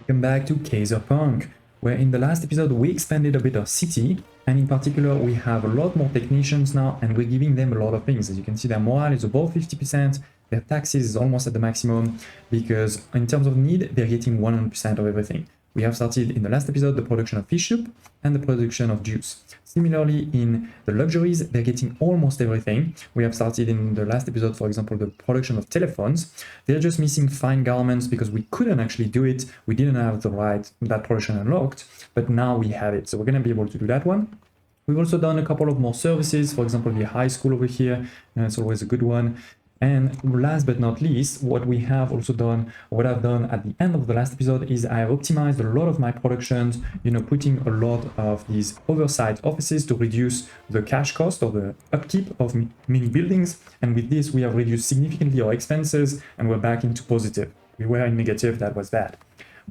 Welcome back to Kaiserpunk, where in the last episode we expanded a bit our city, and in particular we have a lot more technicians now and we're giving them a lot of things. As you can see, their morale is above 50%, their taxes is almost at the maximum, because in terms of need they're getting 100% of everything. We have started in the last episode the production of fish soup and the production of juice. Similarly, in the luxuries, they're getting almost everything. We have started in the last episode, for example, the production of telephones. They're just missing fine garments because we couldn't actually do it. We didn't have that production unlocked, but now we have it. So we're going to be able to do that one. We've also done a couple of more services, for example, the high school over here, and it's always a good one. And last but not least, what we have also done, what I've done at the end of the last episode is I have optimized a lot of my productions, putting a lot of these oversight offices to reduce the cash cost or the upkeep of many buildings. And with this, we have reduced significantly our expenses and we're back into positive. We were in negative, that was bad.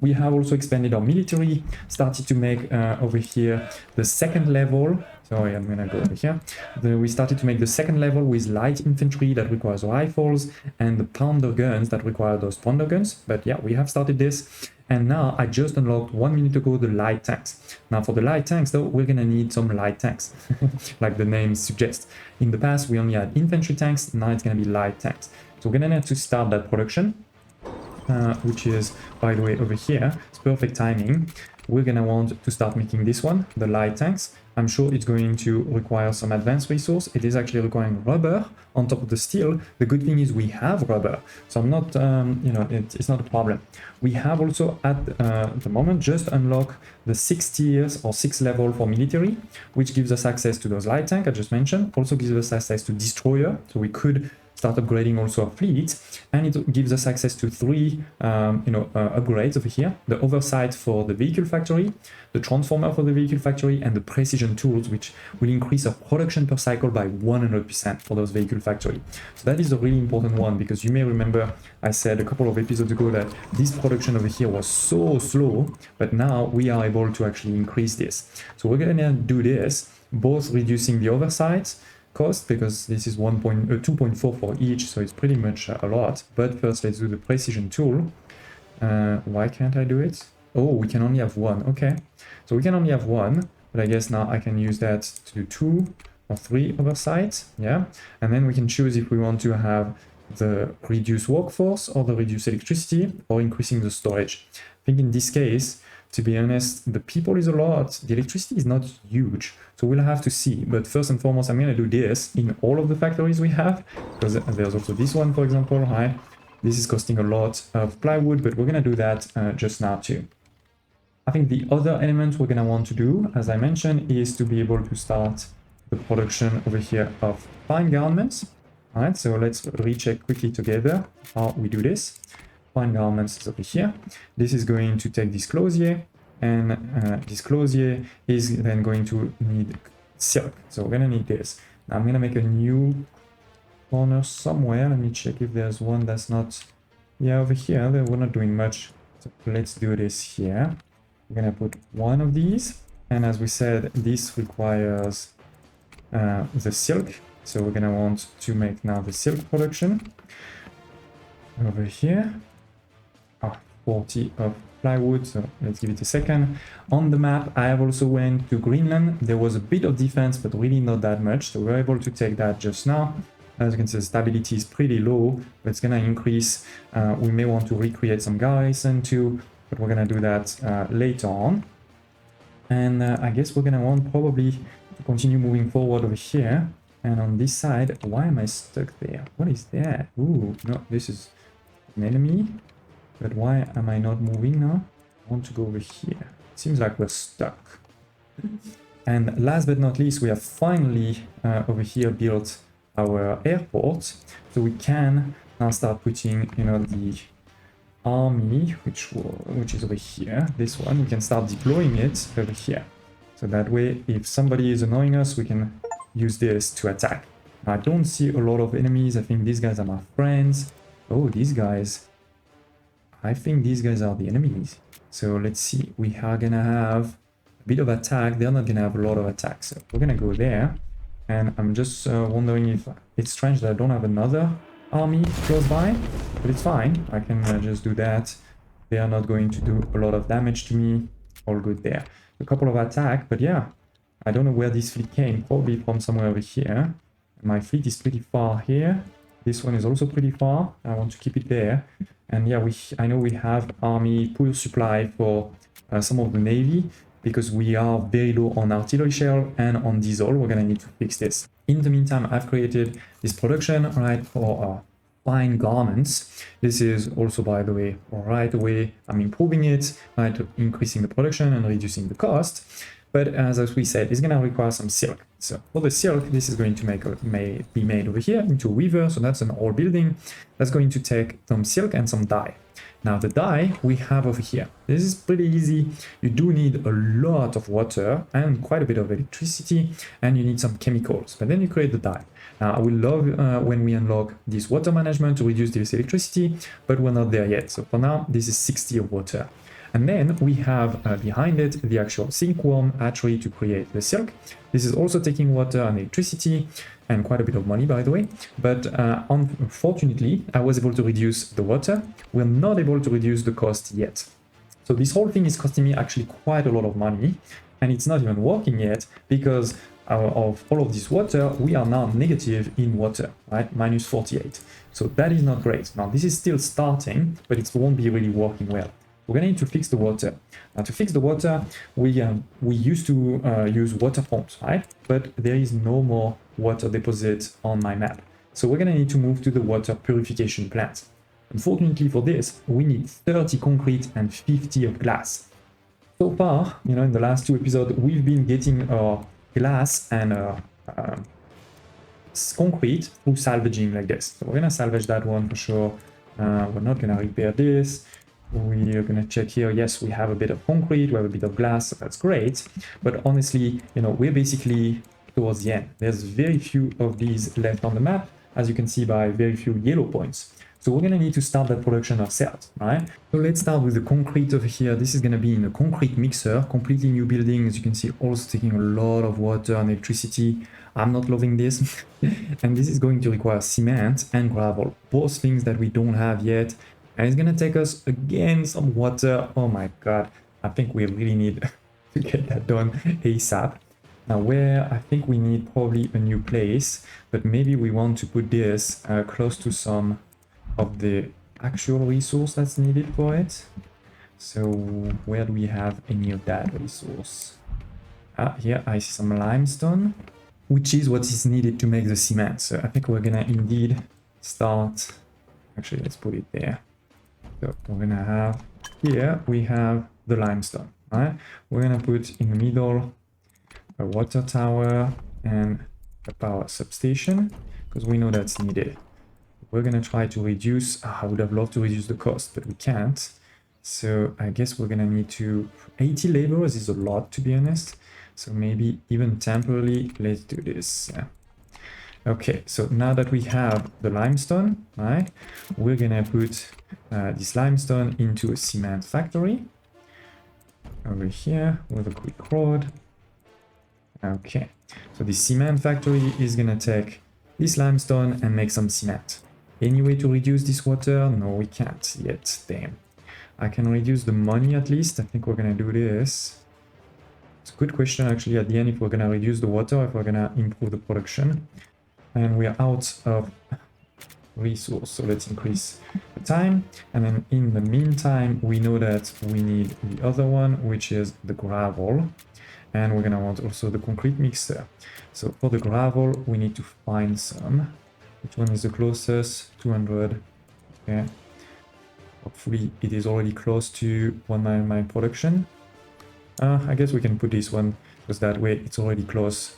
We have also expanded our military, started to make over here the second level. Sorry, I'm gonna go over here. We started to make the second level with light infantry that requires rifles and the pounder guns that require those pounder guns. But yeah, we have started this. And now I just unlocked 1 minute ago the light tanks. Now for the light tanks though, we're gonna need some light tanks, like the name suggests. In the past, we only had infantry tanks, now it's gonna be light tanks. So we're gonna need to start that production. Which is, by the way, over here. It's perfect timing. We're gonna want to start making this one, the light tanks. I'm sure it's going to require some advanced resource. It is actually requiring rubber on top of the steel. The good thing is we have rubber, so I'm not, it's not a problem. We have also at the moment just unlocked the 6 tiers or 6 level for military, which gives us access to those light tank I just mentioned. Also gives us access to destroyer, so we could start upgrading also our fleet, and it gives us access to 3 upgrades over here: the oversight for the vehicle factory, the transformer for the vehicle factory, and the precision tools, which will increase our production per cycle by 100% for those vehicle factory. So that is a really important one, because you may remember I said a couple of episodes ago that this production over here was so slow, but now we are able to actually increase this. So we're gonna do this, both reducing the oversight cost, because this is 2.4 for each, so it's pretty much a lot. But first let's do the precision tool. Why can't I do it? Oh, we can only have one. Okay, so we can only have one, but I guess now I can use that to do 2 or 3 oversight. Yeah, and then we can choose if we want to have the reduced workforce or the reduced electricity or increasing the storage. I think in this case, to be honest, the people is a lot, the electricity is not huge, so we'll have to see. But first and foremost, I'm going to do this in all of the factories we have, because there's also this one, for example, right? This is costing a lot of plywood, but we're going to do that just now too. I think the other element we're going to want to do, as I mentioned, is to be able to start the production over here of fine garments. All right, so let's recheck quickly together how we do this. Fine garments is over here. This is going to take this closier, and this closier is then going to need silk. So we're gonna need this. Now I'm gonna make a new corner somewhere. Let me check if there's one that's not. Yeah, over here we're not doing much. So let's do this here. We're gonna put one of these, and as we said, this requires the silk. So we're gonna want to make now the silk production over here. 40 of plywood, so let's give it a second. On the map, I have also went to Greenland. There was a bit of defense, but really not that much, so we're able to take that just now. As you can see, the stability is pretty low, but it's gonna increase. We may want to recreate some garrison too, but we're gonna do that later on. And I guess we're gonna want probably to continue moving forward over here. And on this side, why am I stuck there? What is that? Ooh, no, this is an enemy. But why am I not moving now? I want to go over here. It seems like we're stuck. And last but not least, we have finally over here built our airport. So we can now start putting, the army, which is over here. This one, we can start deploying it over here. So that way, if somebody is annoying us, we can use this to attack. Now, I don't see a lot of enemies. I think these guys are my friends. Oh, these guys. I think these guys are the enemies. So let's see, we are gonna have a bit of attack. They're not gonna have a lot of attack. So we're gonna go there. And I'm just wondering if it's strange that I don't have another army close by, but it's fine. I can just do that They are not going to do a lot of damage to me. All good there. A couple of attack, but yeah, I don't know where this fleet came. Probably from somewhere over here. My fleet is pretty far here. This one is also pretty far. I want to keep it there. And yeah, I know we have army pool supply for some of the navy, because we are very low on artillery shell and on diesel. We're gonna need to fix this. In the meantime, I've created this production, right, for fine garments. This is also, by the way, right away, I'm improving it, right, increasing the production and reducing the cost. But as we said, it's gonna require some silk. So for the silk, this is going to be made over here into a weaver. So that's an old building. That's going to take some silk and some dye. Now the dye we have over here. This is pretty easy. You do need a lot of water and quite a bit of electricity, and you need some chemicals, but then you create the dye. Now I will love when we unlock this water management to reduce this electricity, but we're not there yet. So for now, this is 60 of water. And then we have behind it the actual silkworm hatchery to create the silk. This is also taking water and electricity and quite a bit of money, by the way. But unfortunately, I was able to reduce the water. We're not able to reduce the cost yet. So this whole thing is costing me actually quite a lot of money, and it's not even working yet because of all of this water, we are now negative in water, right? Minus 48. So that is not great. Now this is still starting, but it won't be really working well. We're gonna need to fix the water. Now to fix the water, we used to use water pumps, right? But there is no more water deposit on my map. So we're gonna need to move to the water purification plant. Unfortunately for this, we need 30 concrete and 50 of glass. So far, you know, in the last 2 episodes, we've been getting our glass and concrete through salvaging like this. So we're gonna salvage that one for sure. We're not gonna repair this. We are going to check here. Yes, we have a bit of concrete, we have a bit of glass, so that's great. But honestly, you know, we're basically towards the end. There's very few of these left on the map, as you can see by very few yellow points. So we're going to need to start that production ourselves, right? So let's start with the concrete over here. This is going to be in a concrete mixer, completely new building. As you can see, also taking a lot of water and electricity. I'm not loving this. And this is going to require cement and gravel, both things that we don't have yet. And it's gonna take us again some water. Oh my god, I think we really need to get that done ASAP. Now where I think we need probably a new place, but maybe we want to put this close to some of the actual resource that's needed for it. So where do we have any of that resource? Here I see some limestone, which is what is needed to make the cement. So I think we're gonna indeed start, actually let's put it there. So we're gonna have here, we have the limestone, right? We're gonna put in the middle a water tower and a power substation, because we know that's needed. We're gonna try to reduce, I would have loved to reduce the cost, but we can't. So I guess we're gonna need to, 80 laborers is a lot, to be honest. So maybe even temporarily, let's do this. Okay, so now that we have the limestone, right, we're gonna put this limestone into a cement factory over here with a quick road. Okay, so the cement factory is gonna take this limestone and make some cement. Any way to reduce this water? No, we can't yet. Damn. I can reduce the money at least. I think we're gonna do this. It's a good question actually at the end, if we're gonna reduce the water, if we're gonna improve the production. And we are out of resource, so let's increase the time. And then in the meantime, we know that we need the other one, which is the gravel, and we're gonna want also the concrete mixer. So for the gravel, we need to find some. Which one is the closest? 200. Okay, hopefully it is already close to 1 mile production. I guess we can put this one, because that way it's already close.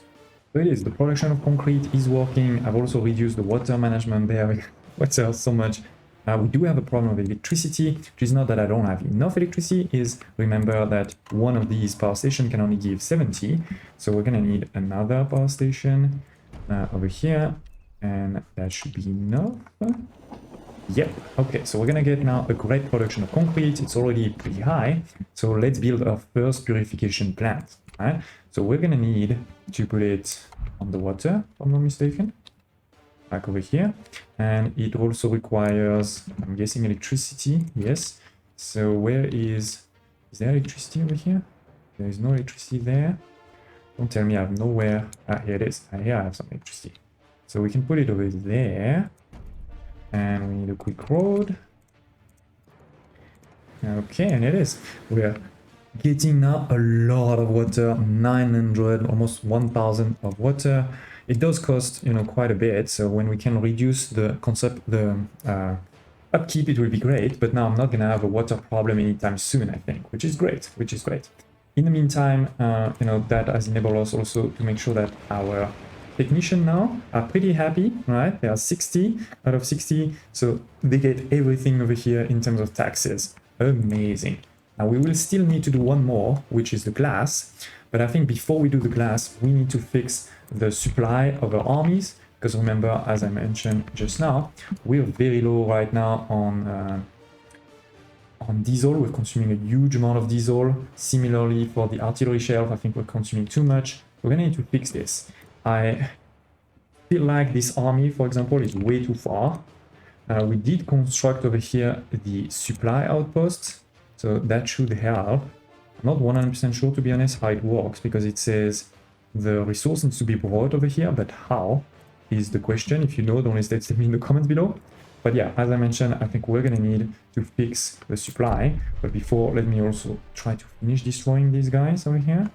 So it is, the production of concrete is working. I've also reduced the water management there. Water so much. We do have a problem of electricity, which is not that I don't have enough electricity, is remember that one of these power stations can only give 70. So we're gonna need another power station over here, and that should be enough. Yep, okay, so we're gonna get now a great production of concrete. It's already pretty high. So let's build our first purification plant. Right? So we're gonna need to put it on the water, if I'm not mistaken, back over here. And it also requires, I'm guessing, electricity. Yes, So where is there electricity over here? There is no electricity there. Don't tell me I have nowhere. Ah, here it is. Ah, here I have some electricity. So we can put it over there. And we need a quick road. Okay, and it is. We're getting now a lot of water, 900, almost 1000 of water. It does cost, you know, quite a bit. So when we can reduce the upkeep, it will be great. But now I'm not gonna have a water problem anytime soon, I think, which is great, which is great. In the meantime, you know, that has enabled us also to make sure that our technicians now are pretty happy, right? They are 60 out of 60, so they get everything over here in terms of taxes. Amazing. Now we will still need to do one more, which is the glass. But I think before we do the glass, we need to fix the supply of our armies. Because remember, as I mentioned just now, we're very low right now on diesel. We're consuming a huge amount of diesel. Similarly, for the artillery shelf, I think we're consuming too much. We're gonna need to fix this. I feel like this army, for example, is way too far. We did construct over here the supply outpost, so that should help. I'm not 100% sure, to be honest, how it works, because it says the resource needs to be brought over here, but how is the question. If you know, don't hesitate to tell me in the comments below. But yeah, as I mentioned, I think we're gonna need to fix the supply. But before, let me also try to finish destroying these guys over here.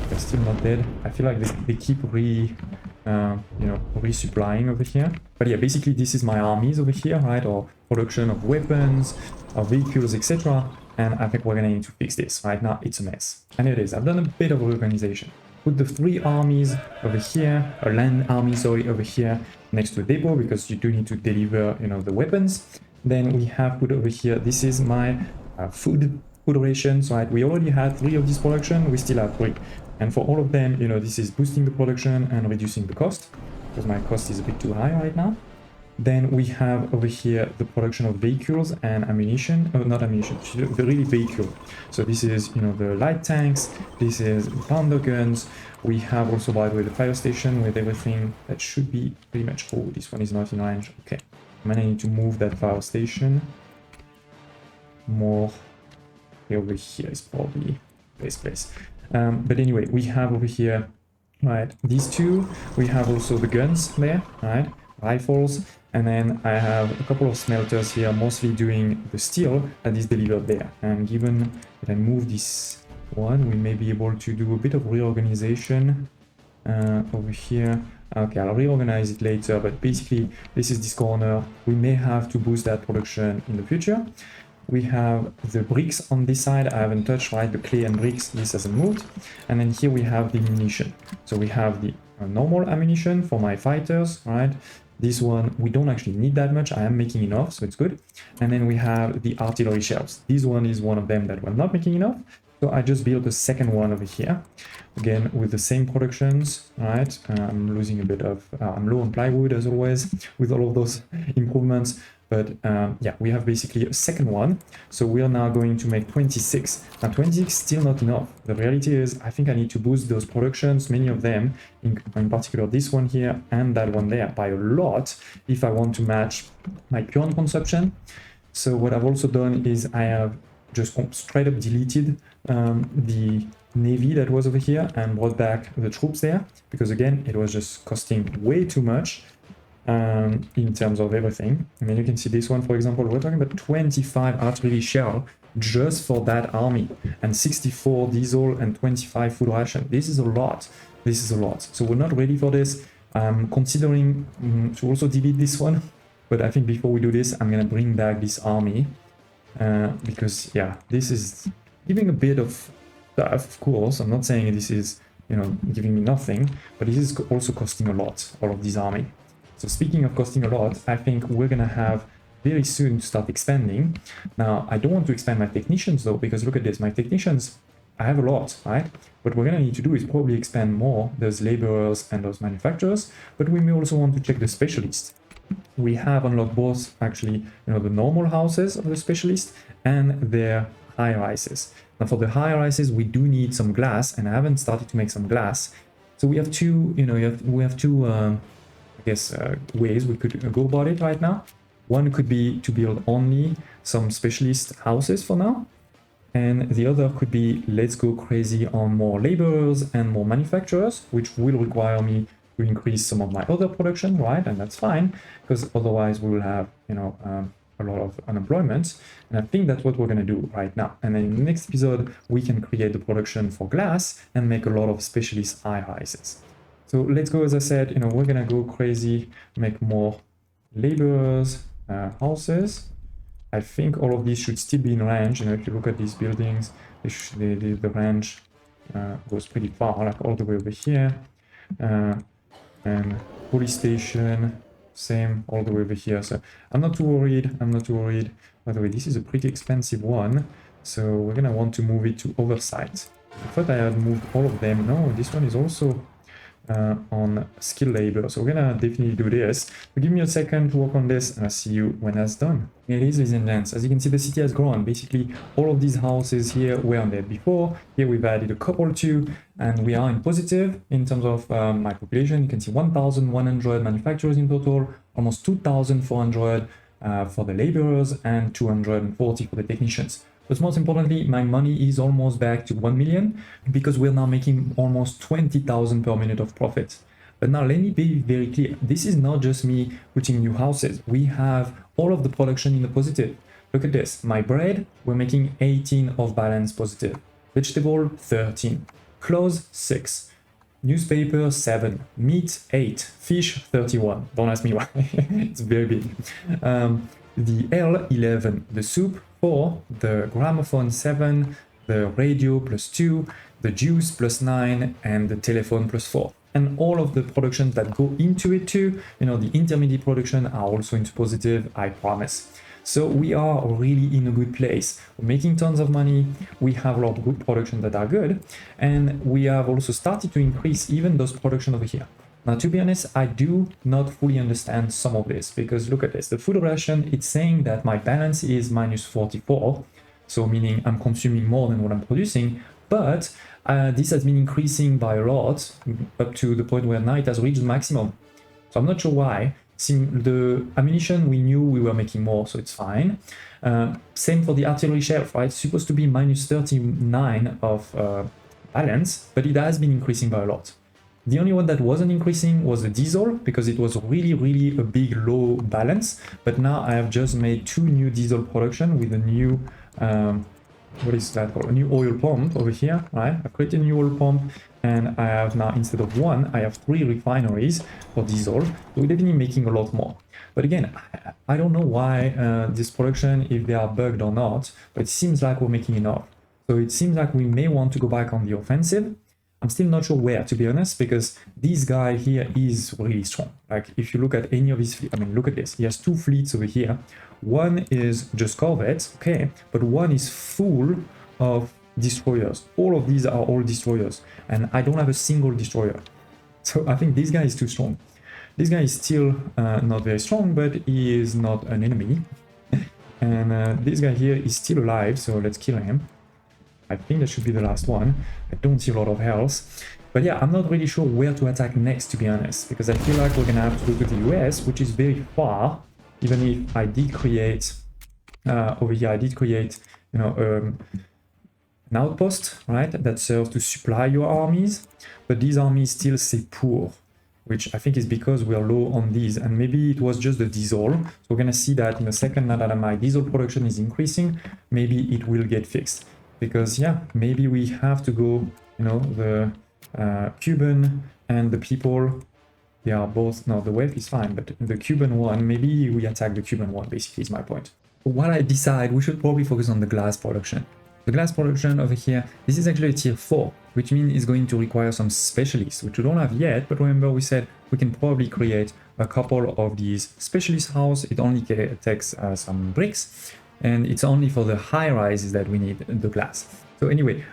They're still not dead. I feel like they keep resupplying over here. But yeah, basically this is my armies over here, right? Or production of weapons, of vehicles, etc. And I think we're gonna need to fix this. Right now, it's a mess. And it is. I've done a bit of reorganization. Put the 3 armies over here, or land army, sorry, over here next to a depot, because you do need to deliver, you know, the weapons. Then we have put over here, this is my food rations, right? We already had 3 of this production, we still have 3. And for all of them, you know, this is boosting the production and reducing the cost, because my cost is a bit too high right now. Then we have over here the production of vehicles and ammunition, not ammunition, the really vehicle. So this is, you know, the light tanks, this is the pounder guns. We have also, by the way, the fire station with everything that should be pretty much, oh, this one is not in range. Okay, I'm gonna need to move that fire station more. Over here is probably the best place. But anyway, we have over here, right, these 2. We have also the guns there, right, rifles. And then I have a couple of smelters here, mostly doing the steel that is delivered there. And given that I move this one, we may be able to do a bit of reorganization over here. Okay, I'll reorganize it later, but basically this is this corner. We may have to boost that production in the future. We have the bricks on this side. I haven't touched, right? The clay and bricks, this hasn't moved. And then here we have the ammunition. So we have the normal ammunition for my fighters, right? This one, we don't actually need that much. I am making enough, so it's good. And then we have the artillery shells. This one is one of them that we're not making enough. So I just built the second one over here. Again, with the same productions, right? I'm losing a bit of, I'm low on plywood as always, with all of those improvements. But yeah, we have basically a second one. So we are now going to make 26. Now 26 is still not enough. The reality is, I think I need to boost those productions, many of them, in particular this one here and that one there, by a lot, if I want to match my current consumption. So what I've also done is I have just straight up deleted the navy that was over here and brought back the troops there, because again, it was just costing way too much. In terms of everything. I mean, you can see this one, for example, we're talking about 25 artillery shell just for that army, and 64 diesel and 25 food ration. This is a lot. This is a lot. So we're not ready for this. I'm considering to also delete this one, but I think before we do this, I'm gonna bring back this army because yeah, this is giving a bit of stuff, of course. I'm not saying this is, you know, giving me nothing, but this is also costing a lot, all of this army. So speaking of costing a lot, I think we're gonna have very soon to start expanding. Now, I don't want to expand my technicians though, because look at this, my technicians, I have a lot, right? What we're gonna need to do is probably expand more those laborers and those manufacturers, but we may also want to check the specialists. We have unlocked both actually, you know, the normal houses of the specialists and their high rises. Now for the high rises, we do need some glass, and I haven't started to make some glass. So we have two, you know, we have two, I guess, ways we could go about it right now. One could be to build only some specialist houses for now, and the other could be let's go crazy on more laborers and more manufacturers, which will require me to increase some of my other production, right? And that's fine, because otherwise we will have, you know, a lot of unemployment. And I think that's what we're going to do right now. And then in the next episode, we can create the production for glass and make a lot of specialist high-rises. So let's go, as I said, you know, we're going to go crazy, make more laborers, houses. I think all of these should still be in range. You know, if you look at these buildings, the range goes pretty far, like all the way over here. And police station, same all the way over here. So I'm not too worried. By the way, this is a pretty expensive one, so we're gonna want to move it to oversight. I thought I had moved all of them. No, this one is also on skill labor, so we're gonna definitely do this. So give me a second to work on this, and I'll see you when that's done. It is, ladies and gents, as you can see, the city has grown. Basically all of these houses here weren't there before. Here we've added a couple too, and we are in positive in terms of my population. You can see 1,100 manufacturers in total, almost 2,400 for the laborers, and 240 for the technicians. But most importantly, my money is almost back to 1 million because we're now making almost 20,000 per minute of profit. But now let me be very clear. This is not just me putting new houses. We have all of the production in the positive. Look at this. My bread, we're making 18 of balance positive. Vegetable, 13. Clothes, 6. Newspaper, 7. Meat, 8. Fish, 31. Don't ask me why. It's very big. The L, 11. The soup, 4, the gramophone 7, the radio +2, the juice +9, and the telephone +4. And all of the productions that go into it too, you know, the intermediate production are also into positive, I promise. So we are really in a good place. We're making tons of money, we have a lot of good production that are good, and we have also started to increase even those production over here. Now, to be honest, I do not fully understand some of this, because look at this. The food ration, it's saying that my balance is -44, so meaning I'm consuming more than what I'm producing, but this has been increasing by a lot up to the point where now it has reached maximum. So I'm not sure why. The ammunition, we knew we were making more, so it's fine. Same for the artillery shelf, right? It's supposed to be -39 of balance, but it has been increasing by a lot. The only one that wasn't increasing was the diesel, because it was really a big low balance. But now I have just made 2 new diesel production with a new, what is that called? A new oil pump over here, right? I've created a new oil pump, and I have now, instead of 1, I have 3 refineries for diesel. So we're definitely making a lot more. But again, I don't know why this production, if they are bugged or not, but it seems like we're making enough. So it seems like we may want to go back on the offensive. I'm still not sure where, to be honest, because this guy here is really strong. Like, if you look at any of his fleet, I mean, look at this. He has 2 fleets over here. One is just corvettes, okay, but one is full of destroyers. All of these are all destroyers, and I don't have a single destroyer. So I think this guy is too strong. This guy is still not very strong, but he is not an enemy. And this guy here is still alive, so let's kill him. I think that should be the last one. I don't see a lot of health. But yeah, I'm not really sure where to attack next, to be honest, because I feel like we're gonna have to go to the US, which is very far, even if I did create, over here, I did create, you know, an outpost, right, that serves to supply your armies, but these armies still stay poor, which I think is because we are low on these, and maybe it was just the diesel. So we're gonna see that in a second. Now that my diesel production is increasing, maybe it will get fixed. Because yeah, maybe we have to go, you know, the Cuban and the people, they are both, no, the wave is fine, but the Cuban one, maybe we attack the Cuban one, basically is my point. What I decide, we should probably focus on the glass production. The glass production over here, this is actually a tier 4, which means it's going to require some specialists, which we don't have yet, but remember we said we can probably create a couple of these specialist house. It only takes some bricks, and it's only for the high rises that we need the glass. So anyway,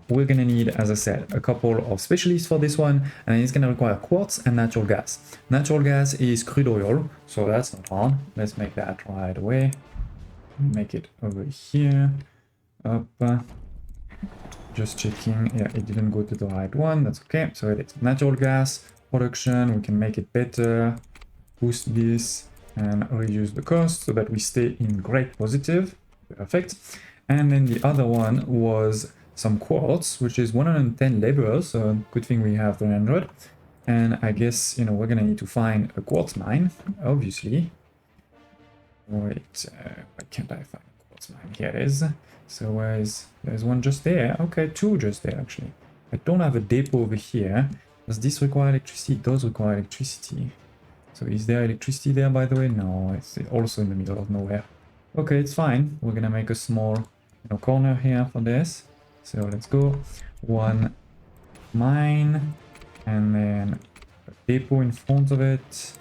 we're gonna need, as I said, a couple of specialists for this one, and it's gonna require quartz and natural gas. Natural gas is crude oil, so that's not hard. Let's make that right away. Make it over here. Up. Just checking. Yeah, it didn't go to the right one. That's okay. So it is natural gas production. We can make it better. Boost this. and reduce the cost so that we stay in great positive. Perfect. And then the other one was some quartz, which is 110 laborers, so good thing we have 300. And I guess, you know, we're gonna need to find a quartz mine, obviously. Wait, why can't I find a quartz mine? Here it is. So there's one just there. Okay, two just there, actually. I don't have a depot over here. Does this require electricity? It does require electricity. So is there electricity there, by the way? No, it's also in the middle of nowhere. Okay, it's fine. We're gonna make a small, you know, corner here for this. So let's go. One mine, and then a depot in front of it,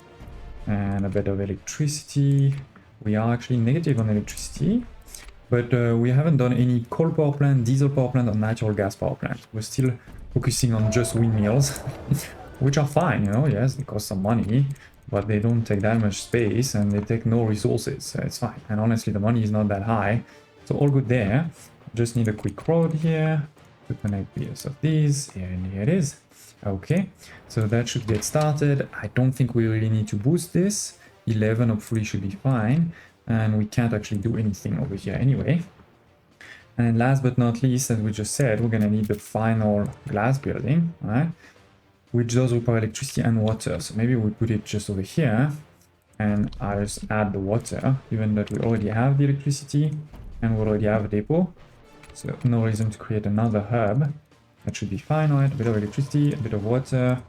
and a bit of electricity. We are actually negative on electricity, but we haven't done any coal power plant, diesel power plant, or natural gas power plant. We're still focusing on just windmills, which are fine, you know. Yes, they cost some money, but they don't take that much space and they take no resources, so it's fine. And honestly, the money is not that high, so all good there. Just need a quick road here to connect the of these, and here it is. Okay, so that should get started. I don't think we really need to boost this. 11 hopefully should be fine, and we can't actually do anything over here anyway. And last but not least, as we just said, we're gonna need the final glass building, right? Which does require electricity and water. So maybe we put it just over here, and I'll just add the water, given that we already have the electricity and we already have a depot. So no reason to create another hub. That should be fine, right? A bit of electricity, a bit of water.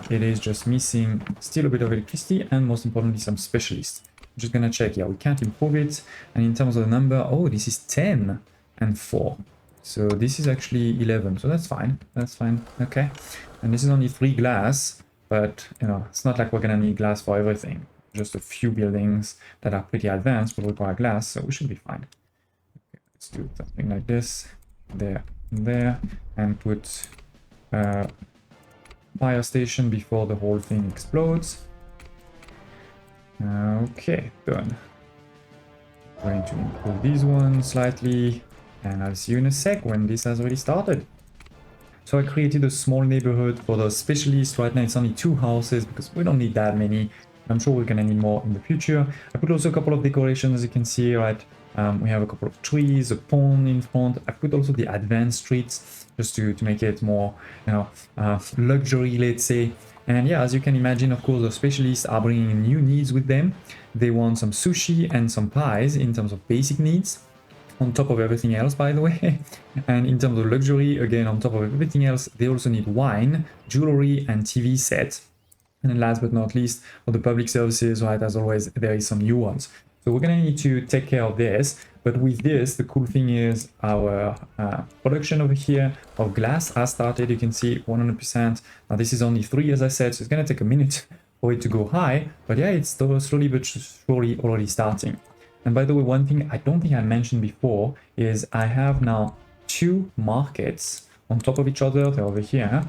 It is just missing still a bit of electricity and most importantly some specialists. I'm just gonna check. Yeah, we can't improve it. And in terms of the number, oh, this is 10 and 4. So this is actually 11. So that's fine. That's fine. Okay. And this is only 3 glass, but you know, it's not like we're gonna need glass for everything. Just a few buildings that are pretty advanced will require glass, so we should be fine. Okay, let's do something like this. There and there, and put fire station before the whole thing explodes. Okay, done. Going to improve these ones slightly, and I'll see you in a sec when this has already started. So I created a small neighborhood for the specialists. Right now it's only 2 houses because we don't need that many. I'm sure we're gonna need more in the future. I put also a couple of decorations, as you can see, right? We have a couple of trees, a pond in front. I put also the advanced streets just to make it more, you know, luxury, let's say. And yeah, as you can imagine, of course, the specialists are bringing new needs with them. They want some sushi and some pies in terms of basic needs, on top of everything else, by the way. And in terms of luxury, again, on top of everything else, they also need wine, jewelry, and TV sets. And then last but not least, for the public services, right, as always, there is some new ones. So we're gonna need to take care of this, but with this, the cool thing is our production over here of glass has started. You can see 100%. Now this is only 3, as I said, so it's gonna take a minute for it to go high, but yeah, it's slowly but surely already starting. And by the way, one thing I don't think I mentioned before is I have now 2 markets on top of each other. They're over here,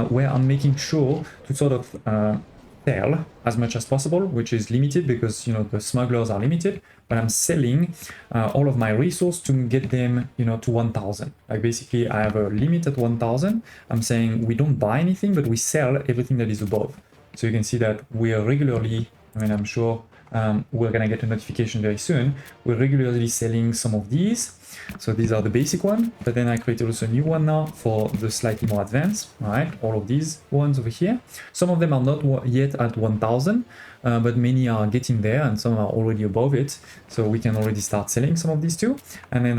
where I'm making sure to sort of sell as much as possible, which is limited because, you know, the smugglers are limited, but I'm selling all of my resource to get them, you know, to 1000. Like basically I have a limit at 1000. I'm saying we don't buy anything, but we sell everything that is above. So you can see that we are regularly, I mean, I'm sure we're gonna get a notification very soon. We're regularly selling some of these. So these are the basic one, but then I created also a new one now for the slightly more advanced, right? All of these ones over here. Some of them are not yet at 1000, but many are getting there and some are already above it. So we can already start selling some of these too. And then,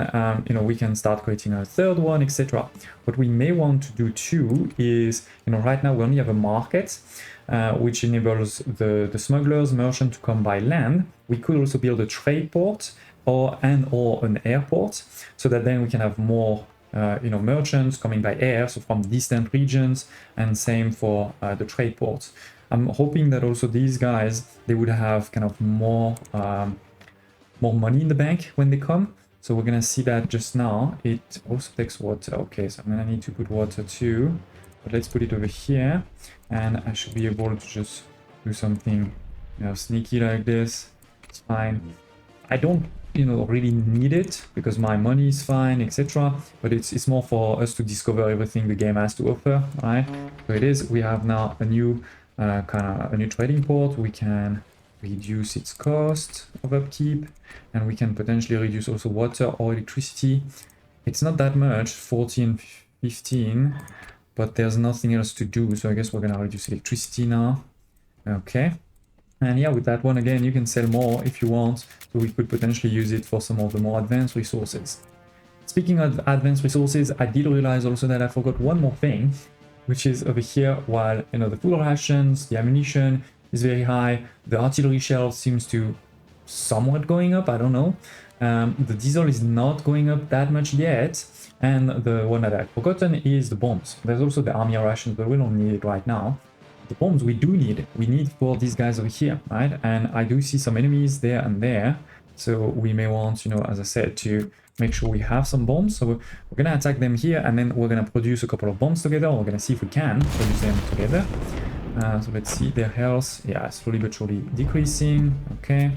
you know, we can start creating a third one, etc. What we may want to do too is, you know, right now we only have a market, which enables the smugglers, merchant to come by land. We could also build a trade port or an airport, so that then we can have more you know, merchants coming by air, so from distant regions, and same for the trade ports. I'm hoping that also these guys, they would have kind of more money in the bank when they come. So we're gonna see that just now. It also takes water. Okay, so I'm gonna need to put water too, but let's put it over here, and I should be able to just do something, you know, sneaky like this. It's fine. I don't, you know, really need it because my money is fine, etc. But it's more for us to discover everything the game has to offer, right? So it is. We have now a new a new trading port. We can reduce its cost of upkeep, and we can potentially reduce also water or electricity. It's not that much, 40 and 15, but there's nothing else to do, so I guess we're gonna reduce electricity now. Okay. And yeah, with that one again, you can sell more if you want, so we could potentially use it for some of the more advanced resources. Speaking of advanced resources, I did realize also that I forgot one more thing, which is over here. While the food rations, the ammunition is very high, the artillery shelf seems to somewhat going up, I don't know. The diesel is not going up that much yet, and the one that I've forgotten is the bombs. There's also the army rations, but we don't need it right now. The bombs we do need. We need for these guys over here, right? And I do see some enemies there and there, so we may want, as I said, to make sure we have some bombs. So we're gonna attack them here, and then we're gonna produce a couple of bombs together. We're gonna see if we can produce them together. So let's see their health. Yeah, slowly but surely decreasing. Okay,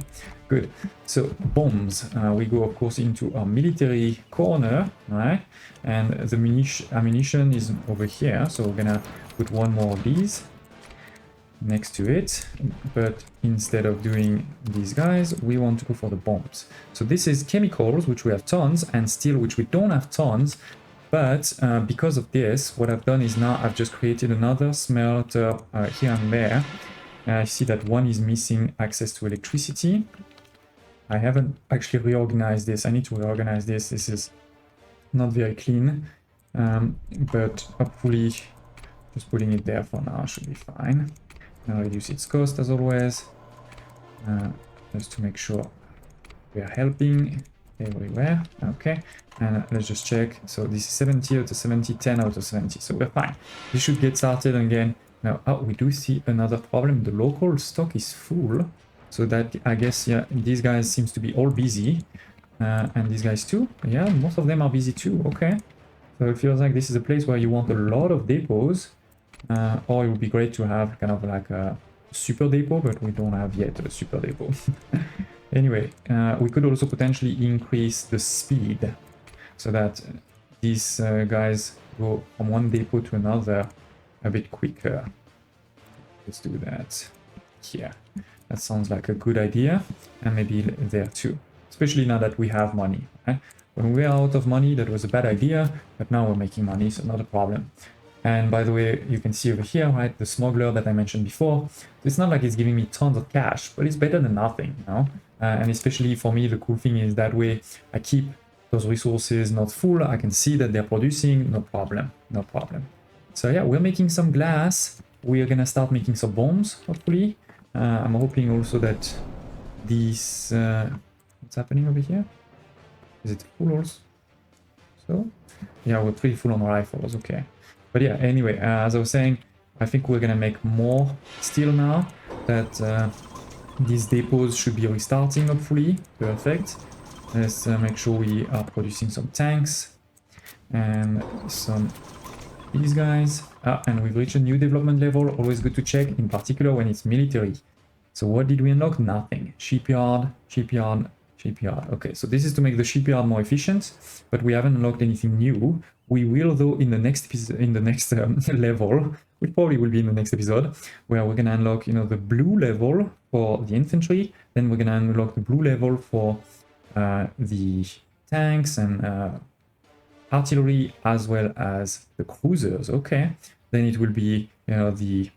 good. So bombs. We go of course into our military corner, right? And the ammunition is over here. So we're gonna put one more of these next to it, but instead of doing these guys, we want to go for the bombs. So this is chemicals, which we have tons, and steel, which we don't have tons. But because of this, what I've done is now I've just created another smelter here and there. I see that one is missing access to electricity. I haven't actually reorganized this. I need to reorganize this. This is not very clean, but hopefully just putting it there for now should be fine. Now reduce its cost as always, just to make sure we are helping everywhere. Okay, and let's just check. So this is 70 out of 70, 10 out of 70, so we're fine. This should get started again. Now, we do see another problem. The local stock is full, so that I guess, yeah, these guys seems to be all busy, and these guys too. Yeah, most of them are busy too. Okay, so it feels like this is a place where you want a lot of depots. Or it would be great to have kind of like a super depot, but we don't have yet a super depot. Anyway, we could also potentially increase the speed so that these guys go from one depot to another a bit quicker. Let's do that here. That sounds like a good idea, and maybe there too, especially now that we have money, right? When we are out of money, that was a bad idea, but now we're making money, so not a problem. And by the way, you can see over here, right, the smuggler that I mentioned before. It's not like it's giving me tons of cash, but it's better than nothing, and especially for me, the cool thing is that way I keep those resources not full. I can see that they're producing, no problem, no problem. So yeah, we're making some glass. We're gonna start making some bombs, hopefully. I'm hoping also that these... what's happening over here? Is it full also? So, yeah, we're pretty full on rifles, okay. But yeah, anyway, as I was saying, I think we're gonna make more steel now that these depots should be restarting, hopefully. Perfect. Let's make sure we are producing some tanks and some these guys. And we've reached a new development level. Always good to check, in particular when it's military. So what did we unlock? Nothing. Shipyard, shipyard, shipyard. Okay, so this is to make the shipyard more efficient, but we haven't unlocked anything new. We will, though, in the next episode, in the next level, which probably will be in the next episode, where we're gonna unlock, the blue level for the infantry. Then we're gonna unlock the blue level for the tanks and artillery, as well as the cruisers. Okay, then it will be, the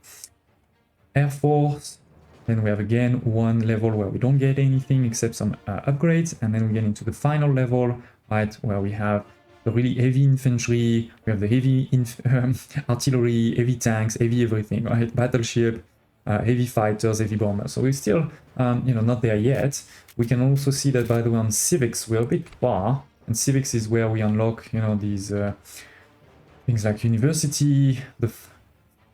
Air Force. Then we have again one level where we don't get anything except some upgrades, and then we get into the final level, right, where we have the really heavy infantry, we have the heavy artillery, heavy tanks, heavy everything, right? Battleship, heavy fighters, heavy bombers. So we're still, not there yet. We can also see that, by the way, on civics, we're a bit far. And civics is where we unlock, these things like university, the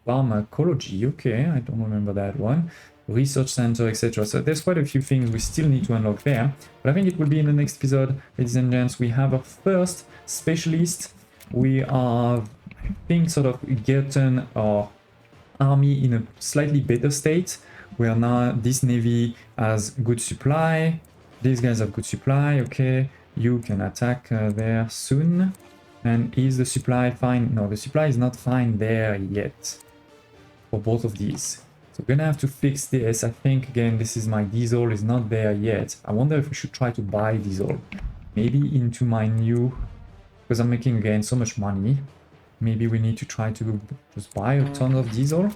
pharmacology. Okay, I don't remember that one. Research center, etc. So there's quite a few things we still need to unlock there, but I think it will be in the next episode. Ladies and gents, we have our first specialist. We are, I think, sort of gotten our army in a slightly better state, where now this navy has good supply, these guys have good supply. Okay, you can attack there soon. And is the supply fine? No, the supply is not fine there yet for both of these. So we're gonna have to fix this. I think, again, this is my diesel is not there yet. I wonder if we should try to buy diesel. Maybe into my new, because I'm making, again, so much money. Maybe we need to try to just buy a ton of diesel.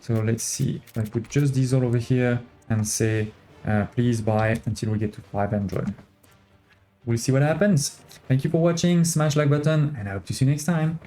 So let's see. If I put just diesel over here and say, please buy until we get to 500. We'll see what happens. Thank you for watching. Smash like button, and I hope to see you next time.